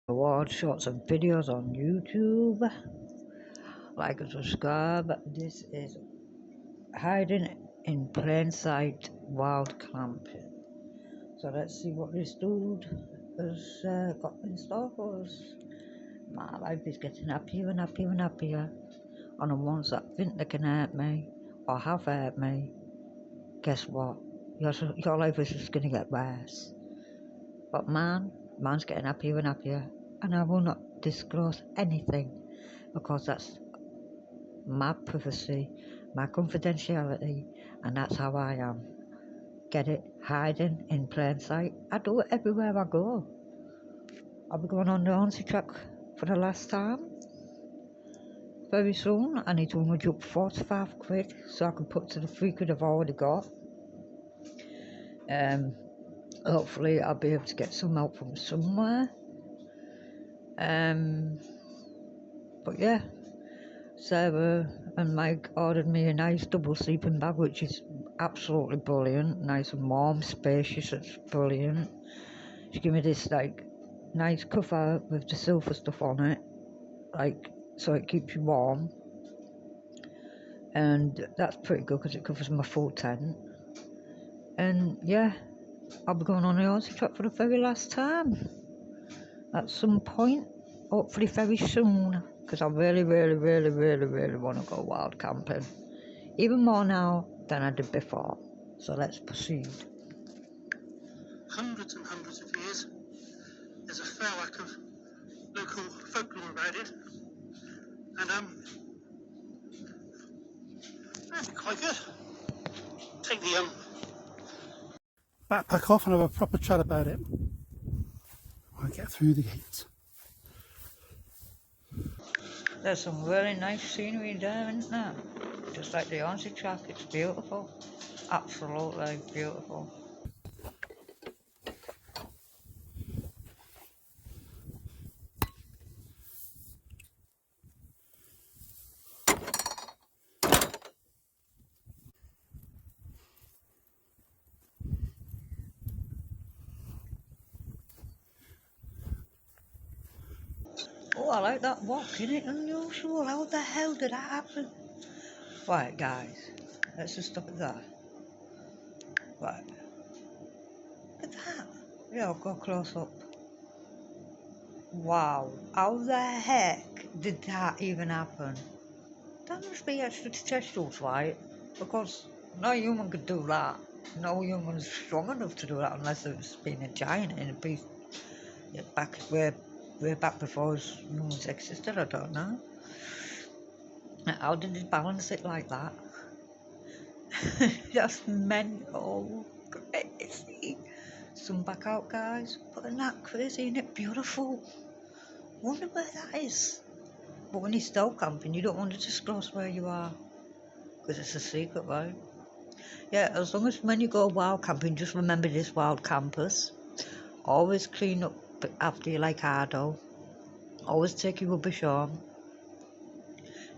Watch shorts and videos on YouTube. Like and subscribe. This is hiding in plain sight wild camping. So let's see what this dude has got in store for us. My life is getting happier and happier and happier. And the ones that think they can hurt me or have hurt me, guess what? Your life is just going to get worse. But man's getting happier and happier, and I will not disclose anything because that's my privacy, my confidentiality, and that's how I am. Get it? Hiding in plain sight. I do it everywhere I go. I'll be going on the Hornsey track for the last time. Very soon, I need to nudge up 45 quid so I can put to the 3 quid I've already got. Hopefully I'll be able to get some help from somewhere. But yeah, Sarah and Mike ordered me a nice double sleeping bag, which is absolutely brilliant. Nice and warm, spacious, it's brilliant. She gave me this like nice cover with the silver stuff on it, like so it keeps you warm. And that's pretty good because it covers my full tent. And yeah, I'll be going on the Aussie trip for the very last time at some point, hopefully very soon, because I really want to go wild camping, even more now than I did before. So let's proceed. Hundreds and hundreds of years, there's a fair whack of local folklore about it, and that'd be quite good. Take the backpack off and have a proper chat about it. I get through the gates. There's some really nice scenery there, isn't there? Just like the Hornsey track, it's beautiful. Absolutely beautiful. Oh, I like that walk, isn't it unusual? How the hell did that happen? Right, guys, let's just stop it there. Right, look at that. Yeah, I'll go close up. Wow, how the heck did that even happen? That must be extraterrestrials, right? Because no human could do that. No human's strong enough to do that unless it's been a giant in a piece back way back before humans existed. I don't know. How did they balance it like that? That's mental, crazy. Sun back out, guys. But isn't that crazy? Isn't it beautiful? Wonder where that is. But when you're still camping, you don't want to disclose where you are because it's a secret, right? Yeah, as long as when you go wild camping, just remember this wild campers. Always clean up after you like Hardo. Always take your rubbish on.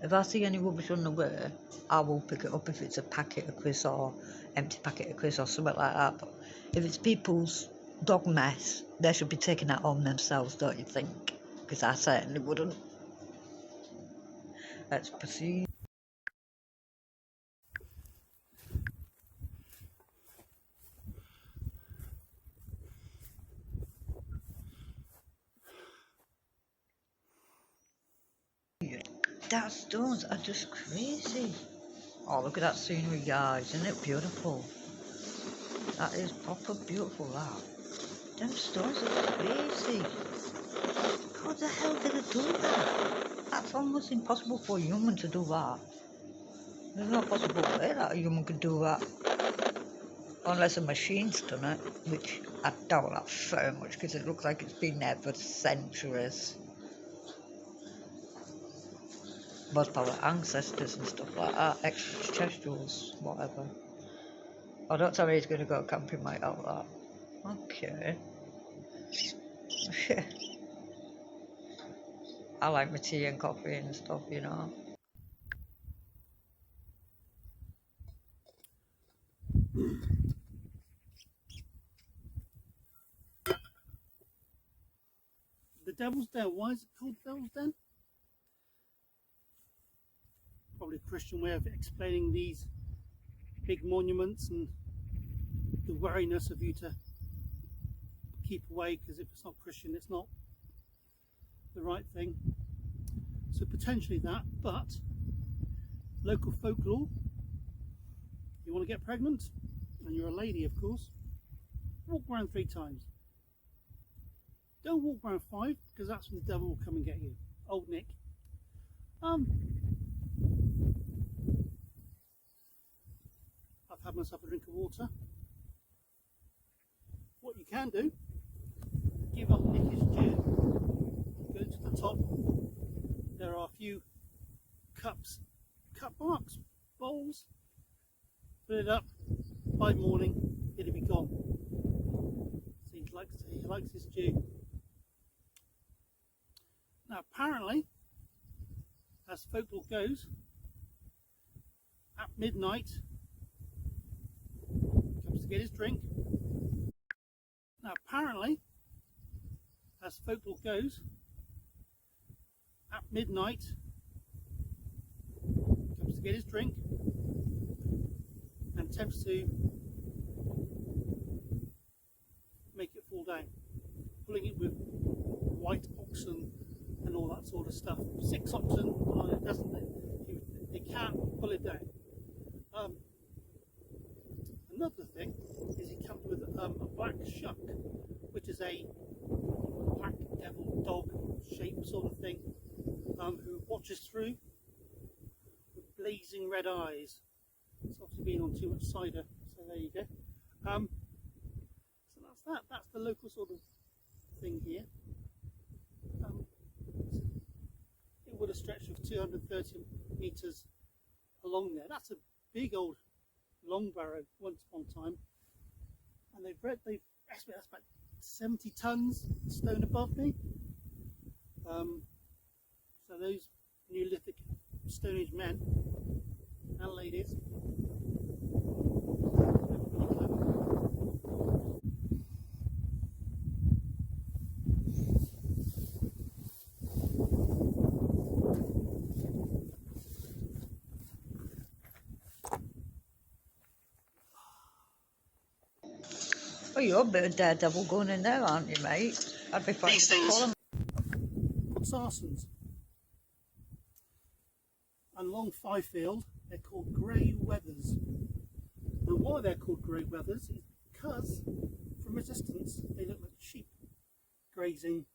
If I see any rubbish on the way, I will pick it up if it's a packet of crisps or empty packet of crisps or something like that. But if it's people's dog mess, they should be taking that on themselves, don't you think? Because I certainly wouldn't. Let's proceed. That stones are just crazy. Oh, look at that scenery, guys. Isn't it beautiful? That is proper beautiful, that. Them stones are crazy. How the hell did it do that? That's almost impossible for a human to do that. There's no possible way that a human could do that. Unless a machine's done it, which I doubt that very much because it looks like it's been there for centuries. Most probably ancestors and stuff like that, extraterrestrials, whatever. Oh, don't tell me he's going to go camping right out that. Okay. I like my tea and coffee and stuff, you know. The Devil's Den. Why is it called the Devil's Den? Probably a Christian way of explaining these big monuments and the wariness of you to keep away, because if it's not Christian, it's not the right thing. So potentially that, but local folklore, you want to get pregnant, and you're a lady of course, walk around 3 times. Don't walk around 5, because that's when the devil will come and get you. Old Nick. I've had myself a drink of water. What you can do, give Old Nick his due. Go to the top. There are a few cups, cup marks, bowls. Fill it up. By morning, it'll be gone. So he likes his due. Now apparently, as folklore goes, at midnight, comes to get his drink. Now apparently, as folklore goes, at midnight, comes to get his drink and attempts to make it fall down, pulling it with white oxen and all that sort of stuff. 6 oxen, it doesn't. They can't pull it down. Another thing is he comes with a black shuck, which is a black devil dog shape sort of thing, who watches through with blazing red eyes. It's obviously been on too much cider, so there you go. So that's that. That's the local sort of thing here. It would have stretched of 230 metres along there. That's a big old long barrow once upon a time, and they've estimated that's about 70 tons stone above me. So those Neolithic Stone Age men and ladies. Well, you're a bit of daredevil going in there, aren't you, mate? I'd be fine. These things. Sarsons. And along Fifield, they're called grey weathers. And why they're called grey weathers is because, from a distance, they look like sheep grazing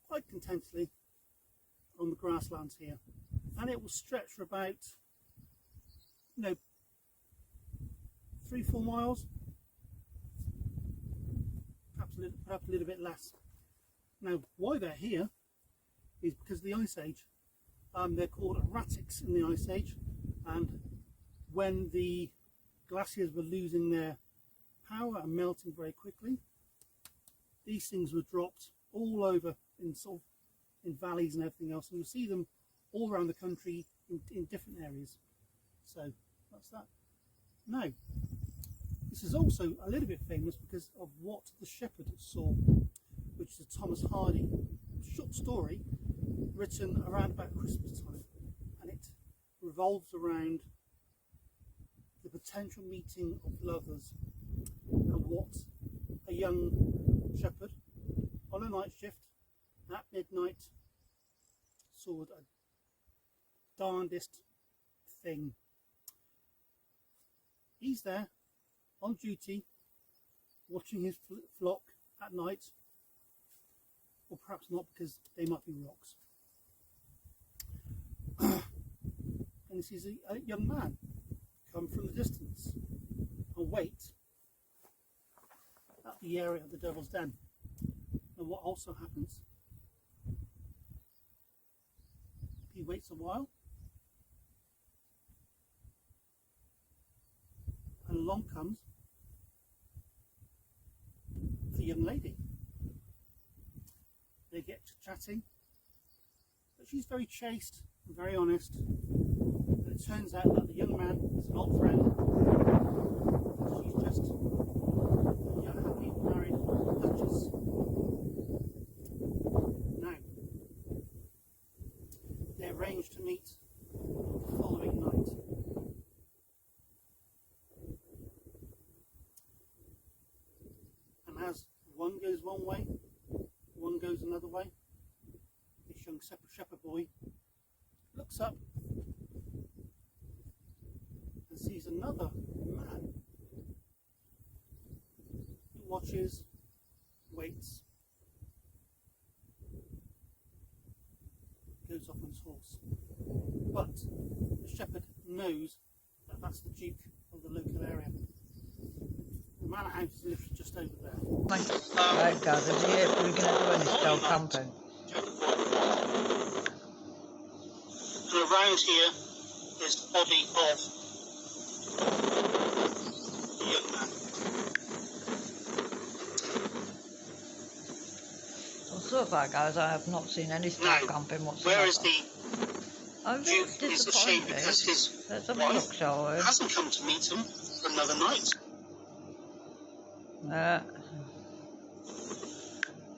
quite contentedly on the grasslands here. And it will stretch for about, 3-4 miles, perhaps a little bit less. Now, why they're here is because of the Ice Age. They're called erratics in the Ice Age, and when the glaciers were losing their power and melting very quickly, these things were dropped all over in valleys and everything else, and you'll see them all around the country in different areas. So that's that. Now, this is also a little bit famous because of what the shepherd saw, which is a Thomas Hardy short story written around about Christmas time, and it revolves around the potential meeting of lovers and what a young shepherd on a night shift at midnight saw a darndest thing. He's there on duty watching his flock at night, or perhaps not, because they might be rocks. And this is a young man come from the distance and wait at the area of the Devil's Den. And what also happens, he waits a while, and along comes the young lady. They get to chatting, but she's very chaste and very honest, and it turns out that the young man is an old friend. She's just a happy married duchess. arranged to meet the following night. And as one goes one way, one goes another way, this young shepherd boy looks up and sees another man who watches, waits, goes off on his horse. But the shepherd knows that that's the Duke of the local area. The manor house is literally just over there. Right, guys, is here we're going to do any still camping. And around here is the body of the young man. Well, so far, guys, I have not seen any still camping whatsoever. Where is the I'm Duke? very Is ashamed disappointed. because his Let's have a wife look, shall we? hasn't come to meet him for another night.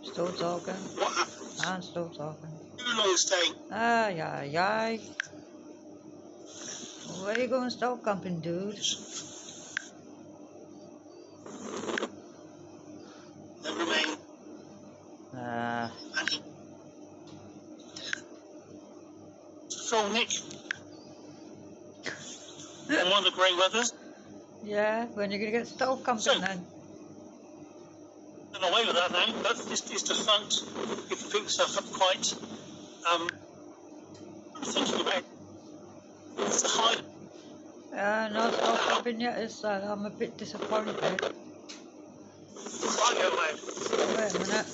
Still talking. What happens? I'm still talking. Too long staying. Ay, ay, ay. Where you going still camping, dude? Then remain. And he. So Nick. And one of the grey weathers. Yeah, when are you going to get still camping then? Done away with that now. That's just defunct. If you put yourself up quite. I'm thinking about it. It's a high. No still camping yet, is I'm a bit disappointed. I go away. Wait a minute.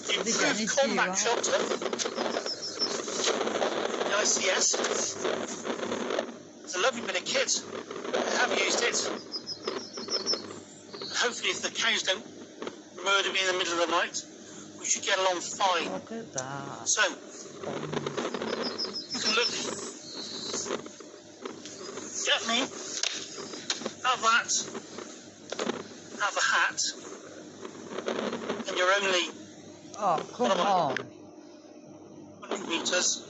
The Did you get any improved combat fuel? shelter. The ICS. It's a lovely bit of kit. I have used it. Hopefully, if the cows don't murder me in the middle of the night, we should get along fine. Look at that. So, you can look. Get me. Have that. Have a hat. And you're only Oh, come on. 100 metres.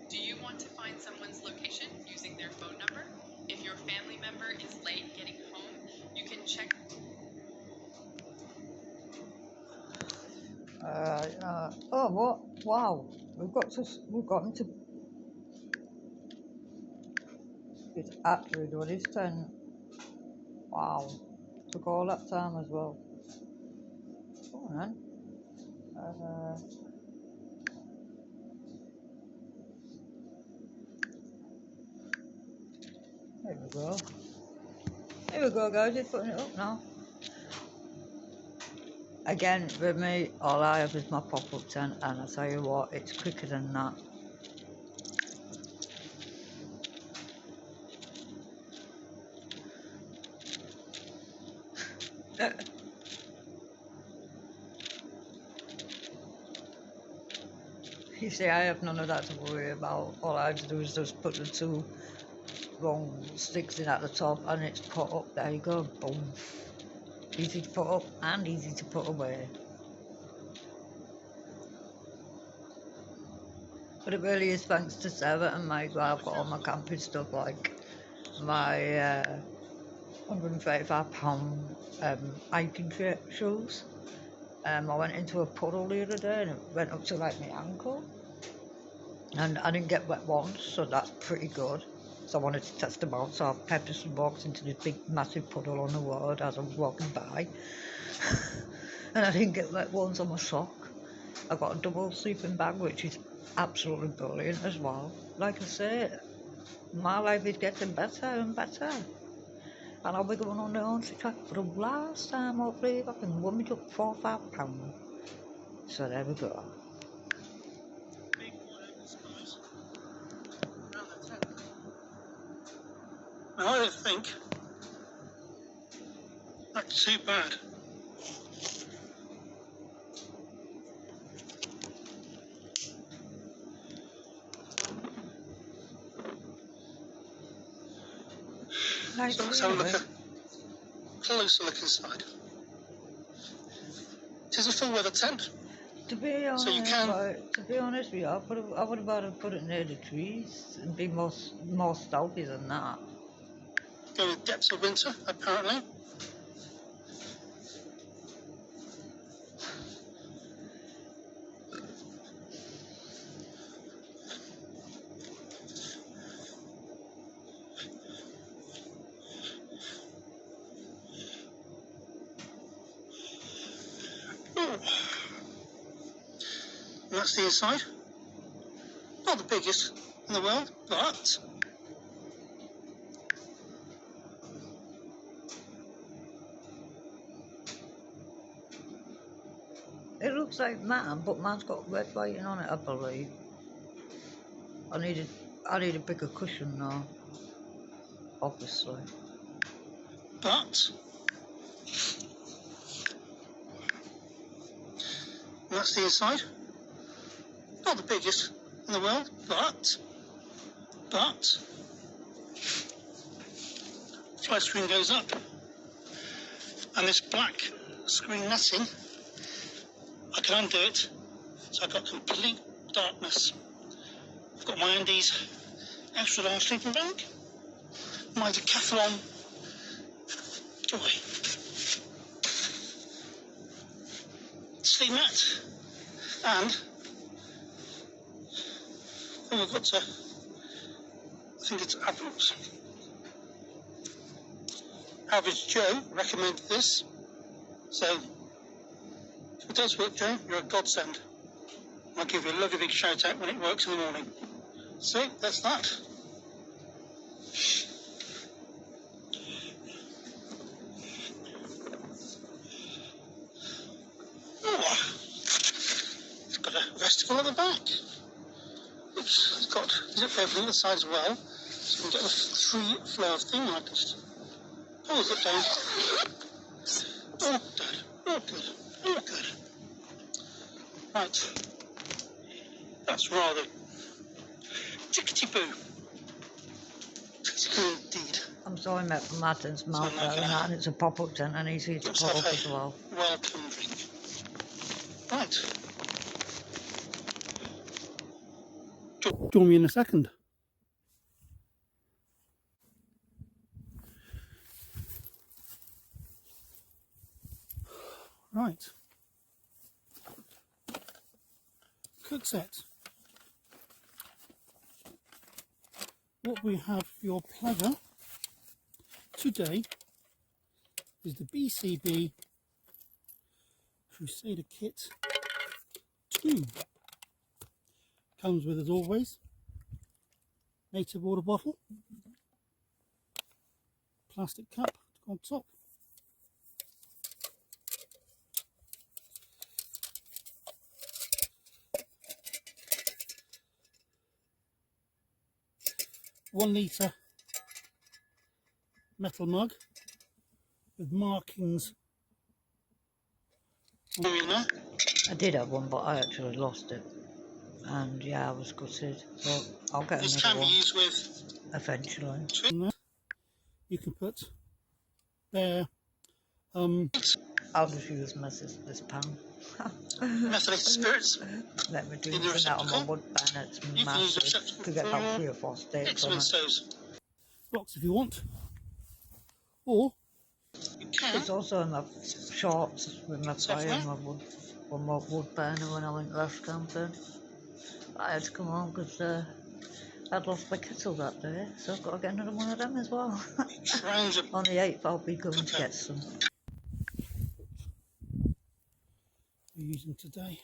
Do you want to find someone's location using their phone number? If your family member is late getting home, you can check. Oh, what? Wow. We've got into. It's actually doing his 10. Wow. Took all that time as well. Come on then. There we go. Here we go, guys. He's putting it up now. Again, with me, all I have is my pop-up tent, and I tell you what, it's quicker than that. You see, I have none of that to worry about. All I have to do is just put the two long sticks in at the top, and it's put up. There you go, boom. Easy to put up and easy to put away. But it really is thanks to Sarah and Mike that I've got all my camping stuff, like my £135 hiking shoes. I went into a puddle the other day and it went up to like my ankle. And I didn't get wet once, so that's pretty good. So I wanted to test them out, so I purposely walked into this big massive puddle on the road as I was walking by. And I didn't get wet once on my sock. I got a double sleeping bag, which is absolutely brilliant as well. Like I say, my life is getting better and better. And I'll be going on the Hornsey track for the last time, hopefully, if I can warm it up 4 or 5 pounds. So there we go. I don't think that's too bad. Nice So let's have a look at closer look inside. It is a full weather tent. To be honest, So you can- to be honest with you, I would have rather put it near the trees and be more stealthy than that. Go with depths of winter, apparently. And that's the inside. Not the biggest in the world, but It looks like mine, but mine's got red writing on it, I believe. I need a bigger cushion now, obviously. and that's the inside. Not the biggest in the world, but fly screen goes up, and this black screen netting, I can undo it, so I've got complete darkness. I've got my Andes extra large sleeping bag, my Decathlon Joy sleep mat, and then I've got I think it's Average Joe recommended this, so if it does work, Joe, you're a godsend. I'll give you a lovely big shout out when it works in the morning. So that's that. Oh, it's got a vestibule at the back. Oops, it's got zip opening at the side as well, so we can get the 3-floor thing. I can just pull the zip down. Oh, good. Oh, good. Oh, good. Right. That's rather chickety-boo. Chickety indeed. I'm sorry, Martin's mouth there, and it's a pop-up tent, and easy to Let's pop have up as well. welcome drink. Right. Join me in a second. Right. Cook set. What we have for your pleasure today is the BCB Crusader Kit 2. Comes with, as always, native water bottle, plastic cup to go on top, .1 litre metal mug with markings in there. I did have one, but I actually lost it. And yeah, I was gutted. So I'll get This another can be one used with eventually. in there. You can put there I'll just use my sister's pan. methylated spirits. Let me do In the that on my receptacle. wood pan. It's You can use the massive. receptacle Could get for about 3 or 4 sticks on excellent it. stoves. Blocks if you want, or you can. It's also in my shorts with my fire and my wood burner when I went last camping. I had to come home because I'd lost my kettle that day, so I've got to get another one of them as well. Rounds of On the 8th I'll be going to get some. we're using today.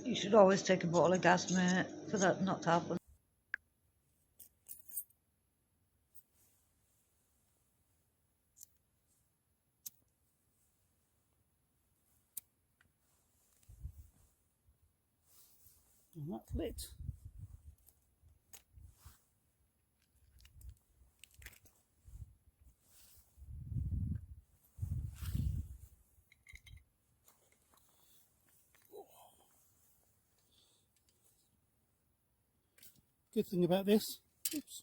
You should always take a bottle of gas, mate, for that not to happen. lit. Good thing about this, oops,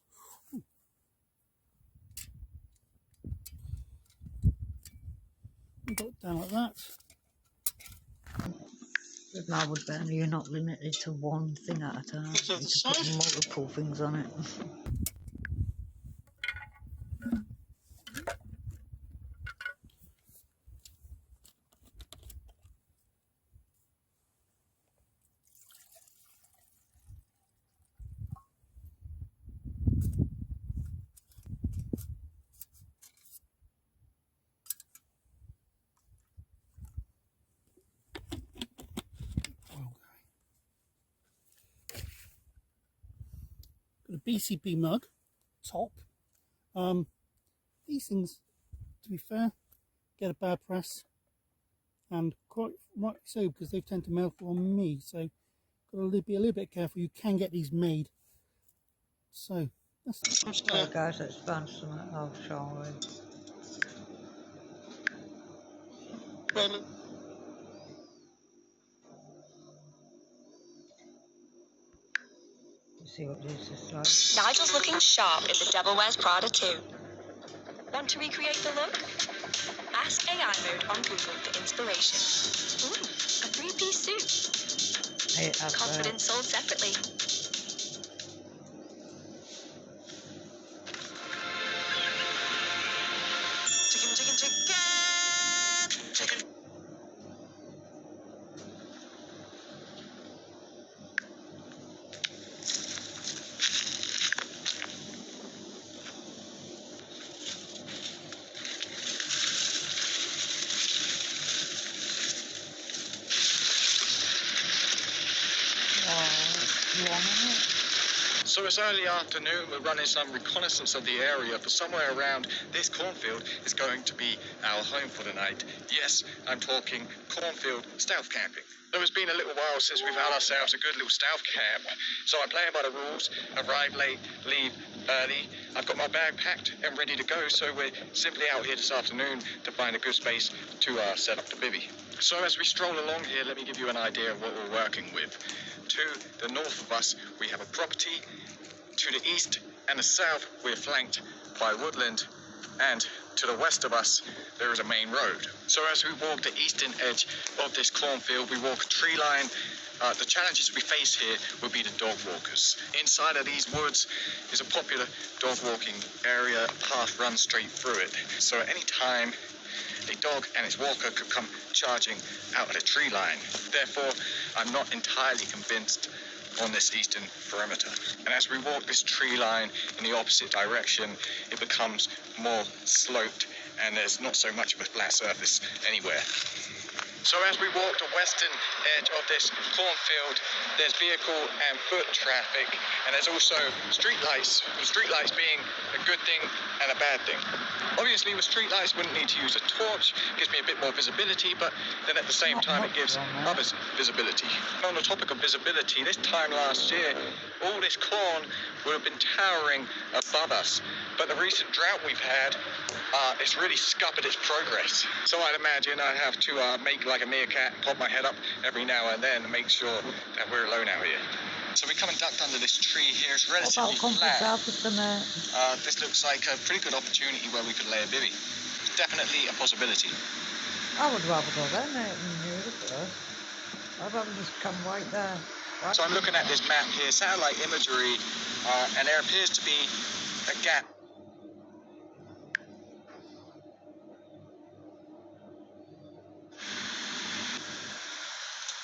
got it down like that. With my wood burner, you're not limited to one thing at a time. You can put multiple things on it. Got a BCB mug, top. These things, to be fair, get a bad press, and quite right so, because they tend to melt on me. So, got to be a little bit careful. You can get these made. So, that's So guys, let's find something else, shall we? Let's see what this is like. Nigel's looking sharp in the Devil Wears Prada too. Want to recreate the look? Ask AI mode on Google for inspiration. Ooh, a three-piece suit. Confidence sold separately. Chicken, chicken, chicken, chicken. So it's early afternoon, we're running some reconnaissance of the area, for somewhere around this cornfield is going to be our home for the night. Yes, I'm talking cornfield stealth camping. So it's been a little while since we've had ourselves a good little stealth camp, so I'm playing by the rules, arrive late, leave early. I've got my bag packed and ready to go, so we're simply out here this afternoon to find a good space to set up the bivvy. So as we stroll along here, let me give you an idea of what we're working with. To the north of us, we have a property. To the east and the south, we're flanked by woodland. And to the west of us, there is a main road. So as we walk the eastern edge of this cornfield, we walk a tree line. The challenges we face here will be the dog walkers. Inside of these woods is a popular dog walking area. A path runs straight through it. So at any time, a dog and its walker could come charging out of the tree line. Therefore, I'm not entirely convinced on this eastern perimeter. And as we walk this tree line in the opposite direction, it becomes more sloped and there's not so much of a flat surface anywhere. So as we walk the western edge of this cornfield, there's vehicle and foot traffic, and there's also street lights. The street lights being a good thing and a bad thing. Obviously with street lights, wouldn't need to use a torch, gives me a bit more visibility, but then at the same time it gives others visibility. And on the topic of visibility, this time last year, all this corn would have been towering above us, but the recent drought we've had, it's really scuppered its progress. So I'd imagine I'd have to make like a meerkat, pop my head up every now and then and make sure that we're alone out here. So we come and ducked under this tree here. It's relatively flat. This looks like a pretty good opportunity where we could lay a bivvy. It's definitely a possibility. I would rather go there, mate, than here. I'd rather just come right there. Right. So I'm looking at this map here, satellite imagery, and there appears to be a gap.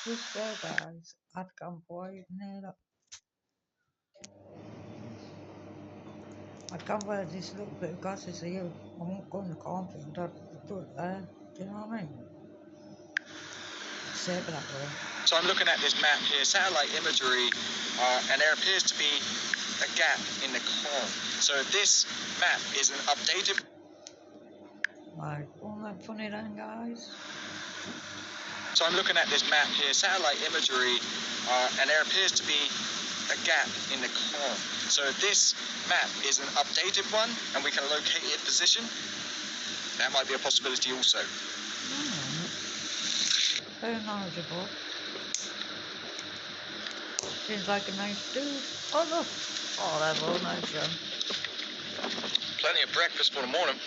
Just there, guys. I'd come right near that. I'd come where this little bit of grass is here. I won't go in the cornfield. I'd do it there. Do you know what I mean? Safe that way. So I'm looking at this map here, satellite imagery, and there appears to be a gap in the corn. So if this map is an updated... Right, wasn't that funny then, guys? So I'm looking at this map here, satellite imagery, and there appears to be a gap in the corn. So if this map is an updated one and we can locate its position, that might be a possibility also. Very knowledgeable. Seems like a nice dude. Oh look. Oh, that's all nice then. Plenty of breakfast for the morning.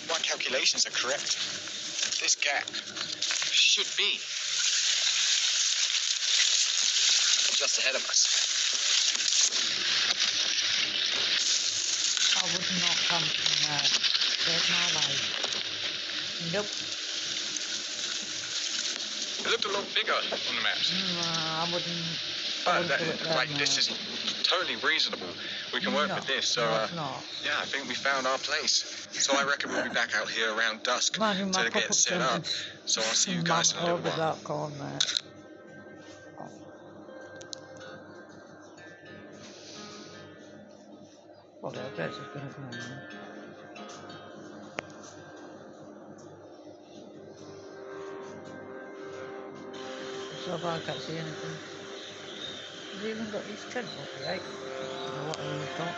My calculations are correct. This gap should be just ahead of us. I would not come from there. There's my life. Nope. It looked a lot bigger on the maps. I wouldn't. But this is totally reasonable. We can work with this. So yeah, I think we found our place. So I reckon we'll be back out here around dusk to get set up. So I'll see you guys in a little while. That corn there. Well, I bet it's gonna come in. So far I can't see anything. He's even got his tent up, right? I don't know what he's got.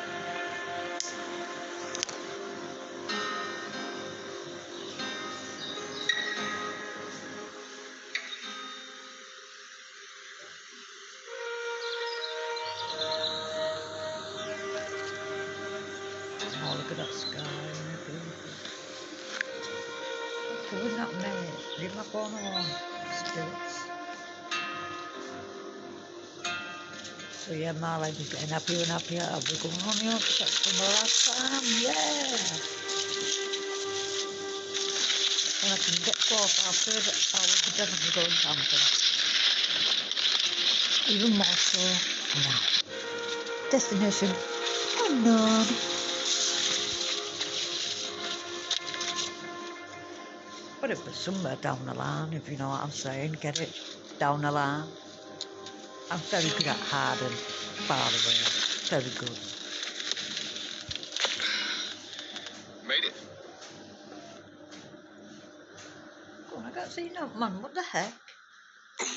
Oh, look at that sky. So wouldn't that make? Leave my corner on. Stilts. So yeah, my life is getting happier and happier. I'll be going on the opposite from the last time. Yeah! When I can get close after it, I will be definitely going camping. Even more so now. Destination unknown. But it was somewhere down the line, if you know what I'm saying. Get it? Down the line. I'm very good at hiding, by the way. Very good. Made it. Oh, I can't see that, man. What the heck?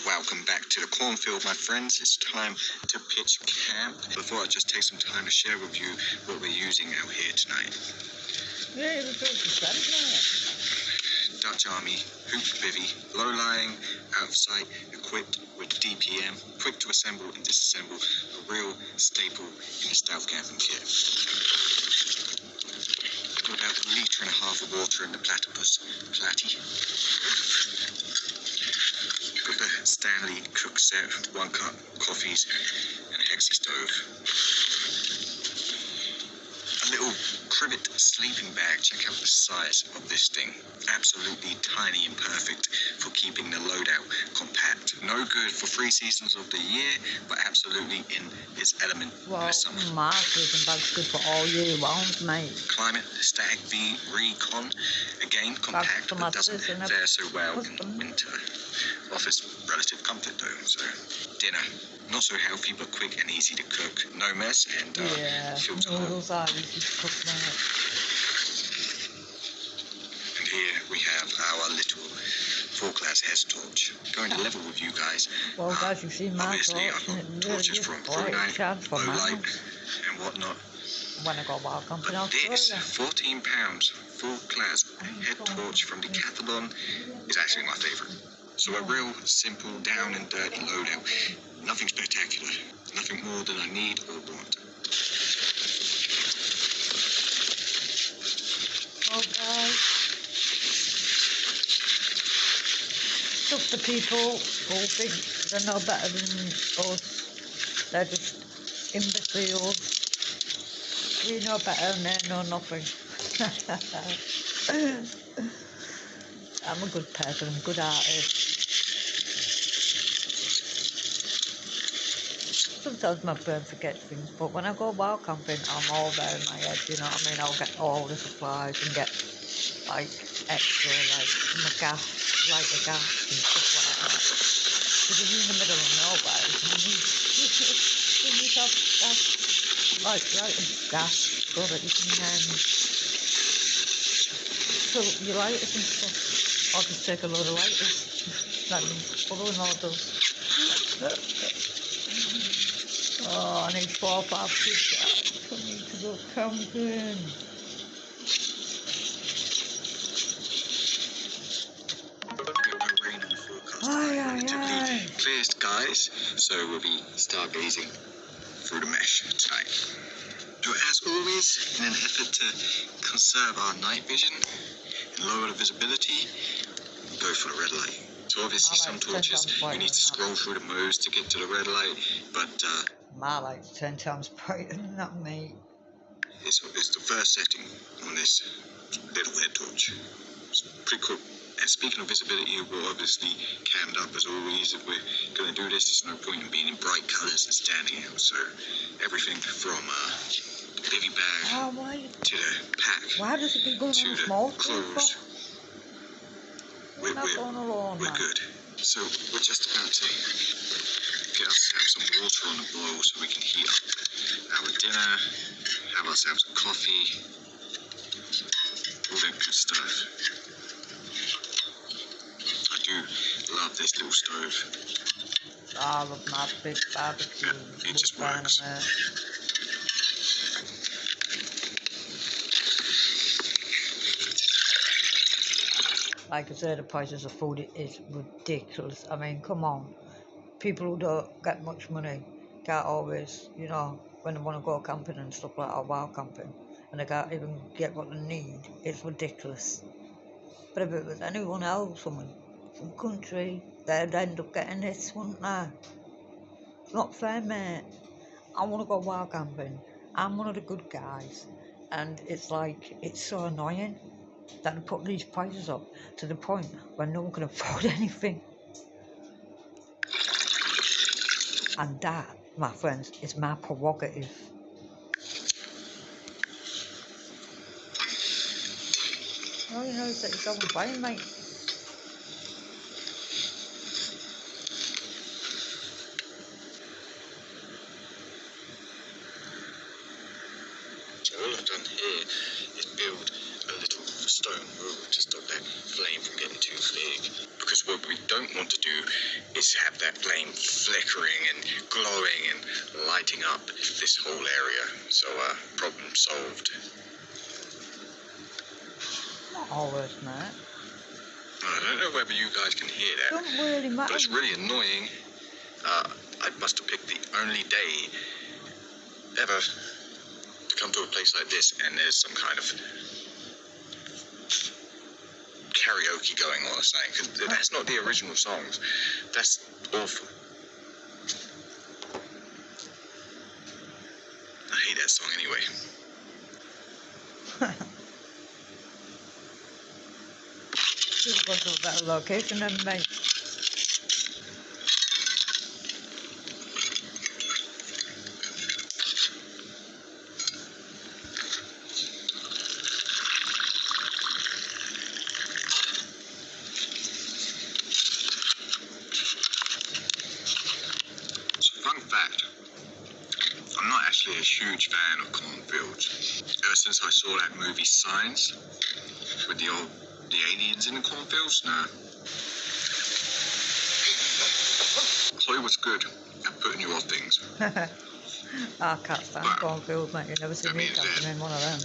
Welcome back to the cornfield, my friends. It's time to pitch camp. Before I just take some time to share with you what we're using out here tonight. Yeah, it was good. Dutch Army, hoop bivvy, low-lying, out of sight, equipped with DPM, quick to assemble and disassemble, a real staple in the stealth camping kit. Got about 1.5 litres of water in the platypus platy. Got the Stanley cook set, 1 cup coffees, and a Hexi stove. A little Crivet sleeping bag. Check out the size of this thing. Absolutely tiny and perfect for keeping the loadout compact. No good for 3 seasons of the year, but absolutely in its element in the summer. My sleeping bag's good for all year round, mate. Climate Static V Recon. Again, compact, but doesn't fare so well in the winter. Offers relative comfort though, so dinner. Not so healthy, but quick and easy to cook. No mess and filter noodles are easy to cook, mate. And here we have our little 4-class Hess torch. Going to level with you guys. Well, guys, you've seen my obviously, torch, I've got torches from Brunei, low light, and whatnot. When I go wild camping, But I'll show this you. £14 4-class head torch from Decathlon is actually my favourite. So a real simple, down and dirty loadout. Nothing spectacular. Nothing more than I need or want. Oh, guys. Just the people who think they're no better than us. They're just imbeciles. We know better and they know nothing. I'm a good person, good artist. Sometimes my brain forgets things, but when I go wild camping, I'm all there in my head, you know what I mean? I'll get all the supplies and get, like, extra, like, my gas, light the gas and stuff like that. Because if you're in the middle of nowhere, you need to have gas, like, gas, so that you can fill up your lighters and stuff. I'll just take a load of lighters. Like my brother-in-law does. Oh, I need 4 or 5 kids. I need to go camping. Rain in the forecast. Aye, aye, aye. Clear skies, so we'll be stargazing through the mesh tonight. So as always, in an effort to conserve our night vision and lower the visibility, we go for the red light. So obviously some torches, you need to scroll through the modes to get to the red light, but my light's 10 times brighter than that, mate. it's the first setting on this little head torch. It's pretty cool. And speaking of visibility, we're obviously cammed up as always. If we're going to do this, there's no point in being in bright colours and standing out. So everything from bivy bag to the pack Why does it keep going to on the small clothes, we're man. good. So we're just about to get ourselves some water on the boil so we can heat up our dinner, have ourselves a coffee, all that good stuff. I do love this little stove. I love my big barbecue. Yeah, it just works. Like I said, the prices of food is ridiculous. I mean, come on. People who don't get much money can't always, you know, when they want to go camping and stuff like that, wild camping, and they can't even get what they need. It's ridiculous. But if it was anyone else, from country, they'd end up getting this, wouldn't they? It's not fair, mate. I want to go wild camping. I'm one of the good guys. And it's like, it's so annoying that they put these prices up to the point where no one can afford anything. And that, my friends, is my prerogative. All you know is that you go and buy them, mate. So all I've done here is build a little stone wall to stop that flame from getting too big. Because what we don't want to do is have that flame flickering and glowing and lighting up this whole area. So problem solved. Not always, mate. I don't know whether you guys can hear that, Don't really matter. but it's really annoying. I must have picked the only day ever to come to a place like this and there's some kind of karaoke going on or something, because that's not the original songs. That's awful. I hate that song anyway. Just go to a better location then, mate. Fun fact, I'm not actually a huge fan of cornfields. Ever since I saw that movie Signs with the aliens in the cornfields, no. Hollywood's good at putting you off things. I can't stand cornfields, mate. You've never seen me camping in one of them.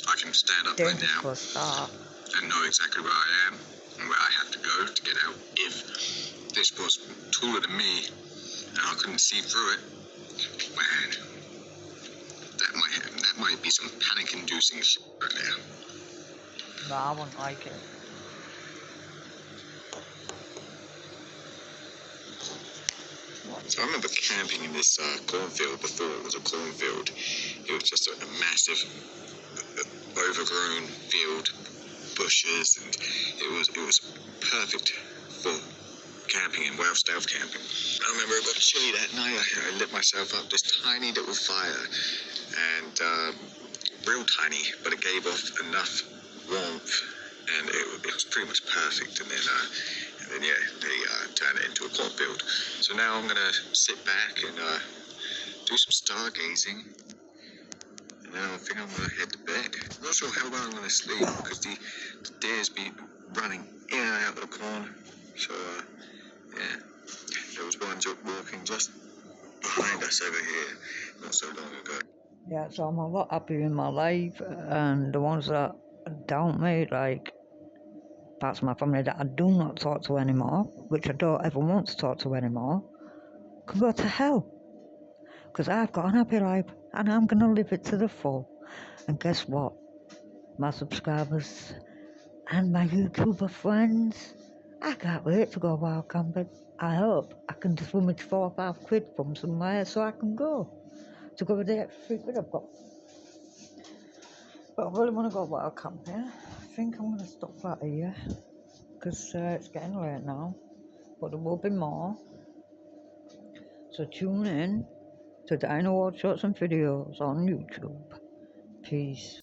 I can stand up right Dangerous now for a start. and know exactly where I am and where I have to go to get out. If this was taller than me and I couldn't see through it, man, that might be some panic-inducing shit right there. No, I wouldn't like it. So I remember camping in this cornfield before it was a cornfield. It was just a massive, overgrown field, bushes, and it was perfect for camping and wild stealth camping. I remember it got chilly that night. I lit myself up this tiny little fire, and real tiny, but it gave off enough warmth, and it was pretty much perfect. And then yeah, they turned it into a cornfield. So now I'm gonna sit back and do some stargazing, and then I think I'm gonna head to bed. I'm not sure how long I'm gonna sleep because the days be running in and out of the corn. So, yeah, there was one walking just behind us over here not so long ago. Yeah, so I'm a lot happier in my life, and the ones that doubt me, like parts of my family that I do not talk to anymore, which I don't ever want to talk to anymore, can go to hell. Because I've got an happy life, and I'm going to live it to the full. And guess what? My subscribers and my YouTuber friends, I can't wait to go wild camping. I hope I can just win me 4 or 5 quid from somewhere so I can go. To go with the extra 3 quid I've got. But I really want to go wild camping. I think I'm going to stop that here, because it's getting late now. But there will be more. So tune in to Dino World Shorts and Videos on YouTube. Peace.